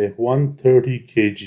130 kg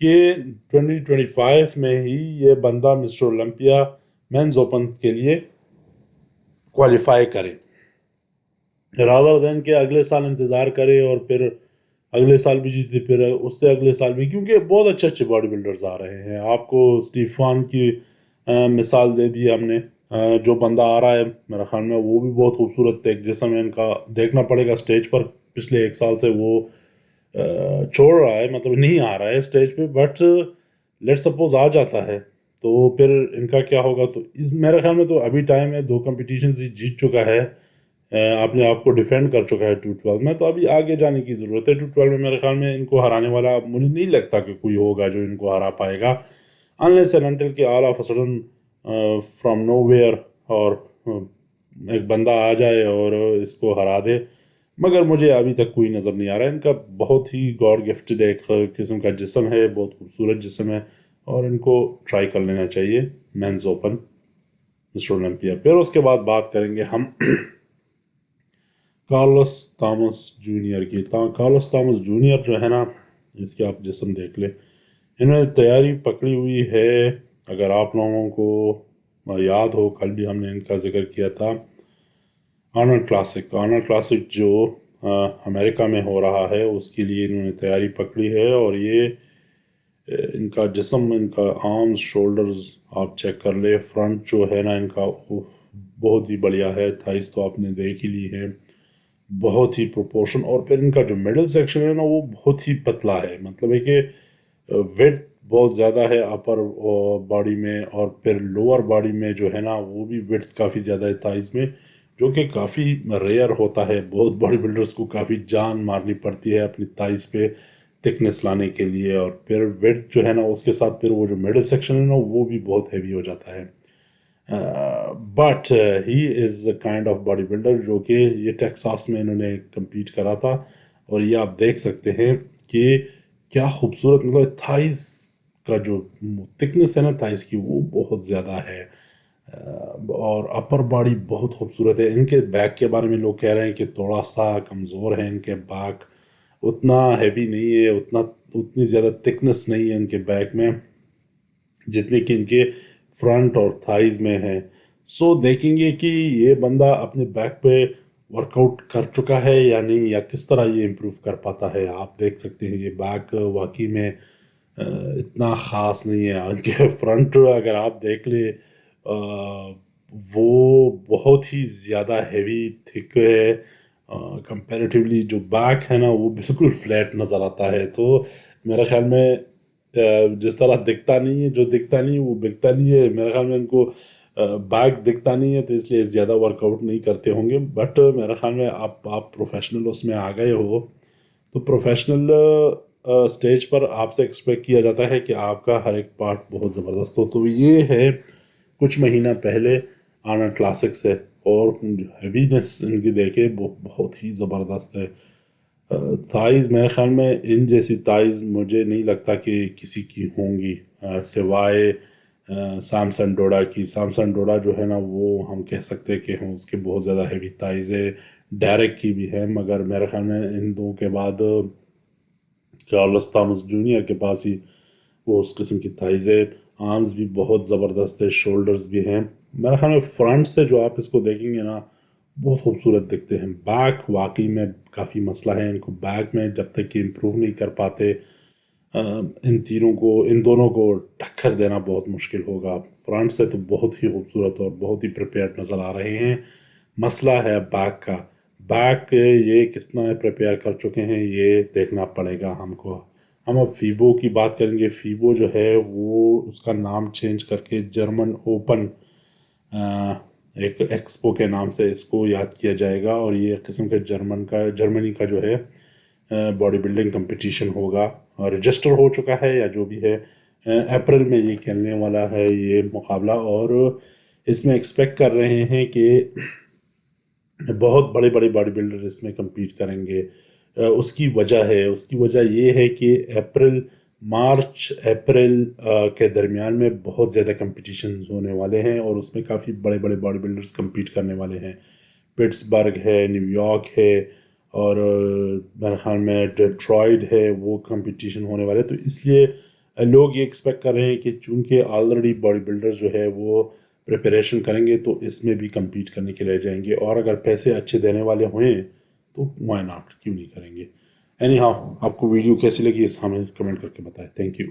کہ 2025 میں ہی یہ بندہ مسٹر اولمپیا مینز اوپن کے لیے کوالیفائی کرے، رادر دین کہ اگلے سال انتظار کرے اور پھر اگلے سال بھی جیتے، پھر اس سے اگلے سال بھی، کیونکہ بہت اچھے اچھے باڈی بلڈرز آ رہے ہیں. آپ کو اسٹیفان کی مثال دے دی ہم نے. جو بندہ آ رہا ہے میرا خیال میں وہ بھی بہت خوبصورت ایک جسم ہے ان کا. دیکھنا پڑے گا اسٹیج پر، پچھلے 1 سال سے وہ چھوڑ رہا ہے، مطلب نہیں آ رہا ہے اسٹیج پہ، بٹ لیٹ سپوز آ جاتا ہے تو پھر ان کا کیا ہوگا. تو میرے خیال میں تو ابھی ٹائم ہے، 2 کمپٹیشنز ہی جیت چکا ہے، اپنے آپ کو ڈیفینڈ کر چکا ہے 212 میں، تو ابھی آگے جانے کی ضرورت ہے. 212 میں میرے خیال میں ان کو ہرانے والا مجھے نہیں لگتا کہ کوئی ہوگا جو ان کو ہرا پائے گا، انلیس اینڈ انٹل کہ all of a sudden from nowhere اور ایک بندہ آ جائے اور اس کو ہرا دے. مگر مجھے ابھی تک کوئی نظر نہیں آ رہا ہے. ان کا بہت ہی گاڈ گفٹڈ ایک قسم کا جسم ہے، بہت خوبصورت جسم ہے، اور ان کو ٹرائی کر لینا چاہیے مینز اوپن مسٹر اولمپیا. پھر اس کے بعد بات کریں گے ہم کارلس تھامس جونیئر کی. کارلس تھامس جونیئر جو ہے نا، اس کے آپ جسم دیکھ لیں، انہوں نے تیاری پکڑی ہوئی ہے. اگر آپ لوگوں کو یاد ہو، کل بھی ہم نے ان کا ذکر کیا تھا، آرنولڈ کلاسک جو امریکہ میں ہو رہا ہے، اس کے لیے انہوں نے تیاری پکڑی ہے. اور یہ ان کا جسم، ان کا آرمز، شولڈرز آپ چیک کر لے. فرنٹ جو ہے نا ان کا بہت ہی بڑھیا ہے. تھائز تو آپ نے دیکھ ہی لی ہے، بہت ہی پروپورشن. اور پھر ان کا جو مڈل سیکشن ہے نا وہ بہت ہی پتلا ہے، مطلب ہے کہ ویٹ بہت زیادہ ہے اپر باڈی میں، اور پھر لوور باڈی میں جو ہے نا وہ بھی ویٹ کافی زیادہ ہے تھائز میں، جو کہ کافی ریئر ہوتا ہے. بہت باڈی بلڈرز کو کافی جان مارنی پڑتی ہے اپنی تھائز پہ تھکنس لانے کے لیے. اور پھر ویٹ جو ہے نا اس کے ساتھ پھر وہ جو مڈل سیکشن ہے نا وہ بھی بہت ہیوی ہو جاتا ہے. But he is a kind of body builder جو کہ یہ ٹیکساس میں انہوں نے کمپیٹ کرا تھا. اور یہ آپ دیکھ سکتے ہیں کہ کیا خوبصورت، مطلب تھائز کا جو تھکنس ہے نا تھائز کی وہ بہت زیادہ ہے، اور اپر باڈی بہت خوبصورت ہے. ان کے بیک کے بارے میں لوگ کہہ رہے ہیں کہ تھوڑا سا کمزور ہے ان کے بیک، اتنا ہیوی نہیں ہے، اتنی زیادہ تھکنس نہیں ہے ان کے بیک میں جتنے کہ ان کے فرنٹ اور تھائز میں ہے. سو دیکھیں گے کہ یہ بندہ اپنے بیک پہ ورک آؤٹ کر چکا ہے یا نہیں، یا کس طرح یہ امپروو کر پاتا ہے. آپ دیکھ سکتے ہیں یہ بیک واقعی میں اتنا خاص نہیں ہے. ان کے فرنٹ اگر آپ دیکھ لیں وہ بہت ہی زیادہ ہیوی تھک ہے، کمپیریٹیولی جو بیک ہے نا وہ بالکل فلیٹ نظر آتا ہے. تو میرے خیال میں جس طرح دکھتا نہیں ہے، جو دکھتا نہیں وہ بکتا نہیں ہے. میرے خیال میں ان کو بیک دکھتا نہیں ہے تو اس لیے زیادہ ورک آؤٹ نہیں کرتے ہوں گے. بٹ میرے خیال میں آپ پروفیشنل اس میں آ گئے ہو تو پروفیشنل اسٹیج پر آپ سے ایکسپیکٹ کیا جاتا ہے کہ آپ کا ہر ایک پارٹ بہت زبردست ہو. تو یہ ہے کچھ مہینہ پہلے آرنولڈ کلاسک سے، اور ہیوینس ان کی دیکھے وہ بہت ہی زبردست ہے. تھائز میرے خیال میں ان جیسی تھائز مجھے نہیں لگتا کہ کسی کی ہوں گی سوائے سامسن ڈوڈا کی. سامسن ڈوڈا جو ہے نا وہ ہم کہہ سکتے کہ ہوں اس کے بہت زیادہ ہیوی تھائز ہے. ڈیریک کی بھی ہے، مگر میرے خیال میں ان دو کے بعد کارلس تھامس جونیئر کے پاس ہی وہ اس قسم کی تھائز ہے. آرمز بھی بہت زبردست ہے، شولڈرز بھی ہیں. میرے خیال میں فرنٹ سے جو آپ اس کو دیکھیں گے نا بہت خوبصورت دکھتے ہیں. بیک واقعی میں کافی مسئلہ ہے ان کو بیک میں، جب تک کہ امپروو نہیں کر پاتے ان دونوں کو ٹکر دینا بہت مشکل ہوگا. فرنٹ سے تو بہت ہی خوبصورت اور بہت ہی پریپیئرڈ نظر آ رہے ہیں. مسئلہ ہے بیک کا. بیک یہ کس طرح پریپیئر کر چکے ہیں یہ دیکھنا پڑے گا ہم کو. ہم اب فیبو کی بات کریں گے. فیبو جو ہے وہ اس کا نام چینج کر کے جرمن اوپن ایک ایکسپو کے نام سے اس کو یاد کیا جائے گا. اور یہ ایک قسم کا جرمنی کا جو ہے باڈی بلڈنگ کمپٹیشن ہوگا، رجسٹر ہو چکا ہے یا جو بھی ہے. اپریل میں یہ کھیلنے والا ہے یہ مقابلہ، اور اس میں ایکسپیکٹ کر رہے ہیں کہ بہت بڑے بڑے باڈی بلڈر اس میں کمپیٹ کریں گے. اس کی وجہ یہ ہے کہ مارچ اپریل کے درمیان میں بہت زیادہ کمپٹیشنز ہونے والے ہیں، اور اس میں کافی بڑے بڑے باڈی بلڈرز کمپیٹ کرنے والے ہیں. پٹسبرگ ہے، نیو یارک ہے، اور میرے خیال میں ڈیٹرائٹ ہے، وہ کمپٹیشن ہونے والے. تو اس لیے لوگ یہ ایکسپیکٹ کر رہے ہیں کہ چونکہ آلریڈی باڈی بلڈر جو ہے وہ پریپریشن کریں گے تو اس میں بھی کمپیٹ کرنے کے لیے جائیں گے، اور اگر پیسے اچھے دینے والے ہوئیں تو وائی ناٹ، کیوں نہیں کریں گے. اینی ہاؤ، آپ کو ویڈیو کیسی لگی اس ہمیں کمنٹ کر کے بتائیں. Thank you.